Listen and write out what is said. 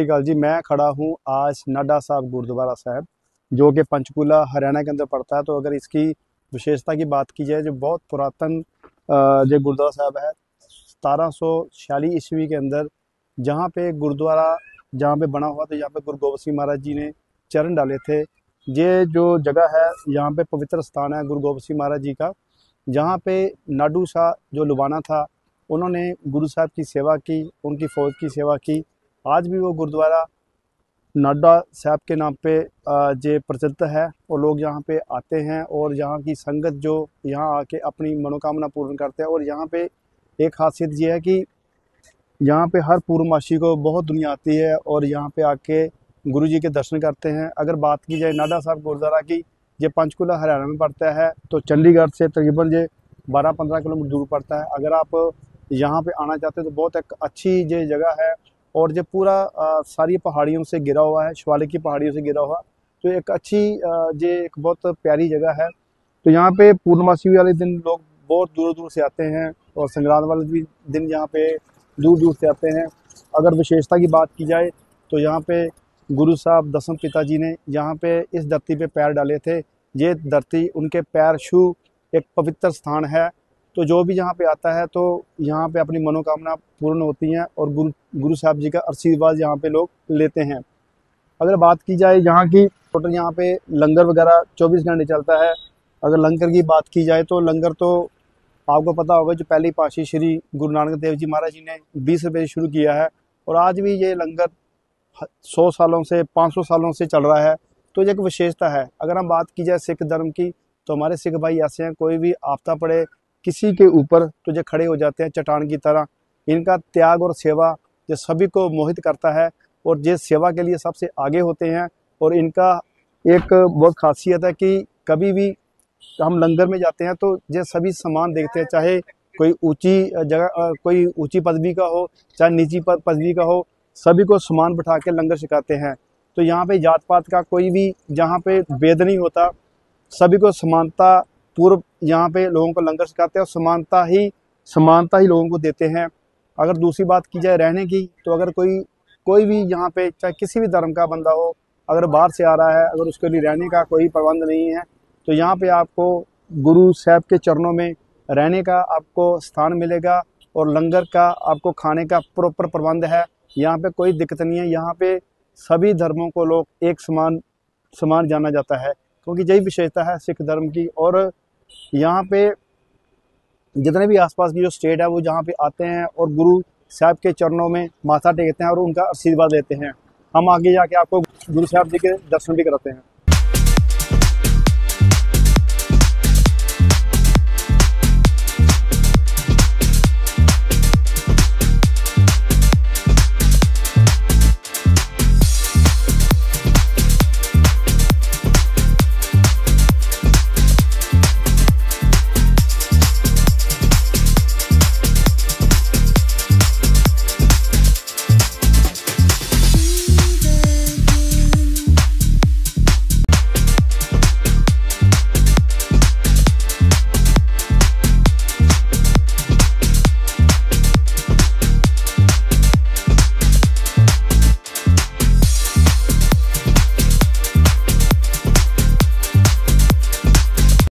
श्री अकाल जी। मैं खड़ा हूँ आज नाडा साहब गुरुद्वारा साहब, जो कि पंचकूला हरियाणा के अंदर पड़ता है। तो अगर इसकी विशेषता की बात की जाए, जो बहुत पुरातन जो गुरुद्वारा साहब है, 1746 ईस्वी के अंदर जहाँ पे गुरुद्वारा जहाँ पे बना हुआ था, यहाँ पे गुरु गोबिंद सिंह महाराज जी ने चरण डाले थे। ये जो जगह है, यहाँ पे पवित्र स्थान है गुरु गोबिंद सिंह महाराज जी का, जहाँ पे नाडू शाह जो लुबाना था, उन्होंने गुरु साहब की सेवा की, उनकी फौज की सेवा की। आज भी वो गुरुद्वारा नाडा साहब के नाम पे जे प्रसिद्ध है, और लोग यहाँ पे आते हैं और यहाँ की संगत जो यहाँ आके अपनी मनोकामना पूर्ण करते हैं। और यहाँ पे एक खासियत ये है कि यहाँ पे हर पूर्णमासी को बहुत दुनिया आती है और यहाँ पे आके गुरु जी के दर्शन करते हैं। अगर बात की जाए नाडा साहब गुरुद्वारा की, ये पंचकूला हरियाणा में पड़ता है, तो चंडीगढ़ से तकरीबन ये 12-15 किलोमीटर दूर पड़ता है। अगर आप यहाँ पे आना चाहते हैं तो बहुत एक अच्छी ये जगह है, और जो पूरा सारी पहाड़ियों से घिरा हुआ है, शिवालिक की पहाड़ियों से घिरा हुआ, तो एक अच्छी ये एक बहुत प्यारी जगह है। तो यहाँ पे पूर्णमासी वाले दिन लोग बहुत दूर दूर से आते हैं, और संक्रांत वाले भी दिन यहाँ पे दूर दूर से आते हैं। अगर विशेषता की बात की जाए तो यहाँ पे गुरु साहब दसम पिता जी ने यहाँ पे इस धरती पे पैर डाले थे। ये धरती उनके पैर छू एक पवित्र स्थान है। तो जो भी यहाँ पे आता है तो यहाँ पे अपनी मनोकामना पूर्ण होती हैं, और गुरु साहब जी का आशीर्वाद यहाँ पे लोग लेते हैं। अगर बात की जाए यहाँ की, टोटल यहाँ पे लंगर वगैरह 24 घंटे चलता है। अगर लंगर की बात की जाए तो लंगर तो आपको पता होगा, जो पहली पातशाही श्री गुरु नानक देव जी महाराज जी ने 20 रुपये शुरू किया है, और आज भी ये लंगर 100 सालों से 500 सालों से चल रहा है। तो ये एक विशेषता है। अगर हम बात की जाए सिख धर्म की, तो हमारे सिख भाई ऐसे हैं, कोई भी आपदा पड़े किसी के ऊपर तो ये खड़े हो जाते हैं चट्टान की तरह। इनका त्याग और सेवा ये सभी को मोहित करता है, और ये सेवा के लिए सबसे आगे होते हैं। और इनका एक बहुत खासियत है कि कभी भी हम लंगर में जाते हैं तो ये सभी सामान देखते हैं, चाहे कोई ऊंची जगह कोई ऊंची पदवी का हो, चाहे निजी पदवी का हो, सभी को सामान बिठा के लंगर सिखाते हैं। तो यहाँ पे जात पात का कोई भी जहाँ पे भेद नहीं होता, सभी को समानता पूर्व यहाँ पे लोगों को लंगर सिखाते हैं, और समानता ही लोगों को देते हैं। अगर दूसरी बात की जाए रहने की, तो अगर कोई भी यहाँ पे चाहे किसी भी धर्म का बंदा हो, अगर बाहर से आ रहा है, अगर उसके लिए रहने का कोई प्रबंध नहीं है, तो यहाँ पे आपको गुरु साहब के चरणों में रहने का आपको स्थान मिलेगा, और लंगर का आपको खाने का प्रॉपर प्रबंध है। यहाँ पे कोई दिक्कत नहीं है। यहाँ पे सभी धर्मों को लोग एक समान जाना जाता है, क्योंकि यही विशेषता है सिख धर्म की। और यहाँ पे जितने भी आसपास की जो स्टेट है, वो जहाँ पे आते हैं और गुरु साहब के चरणों में माथा टेकते हैं और उनका आशीर्वाद लेते हैं। हम आगे जाके आपको गुरु साहब जी के दर्शन भी कराते हैं।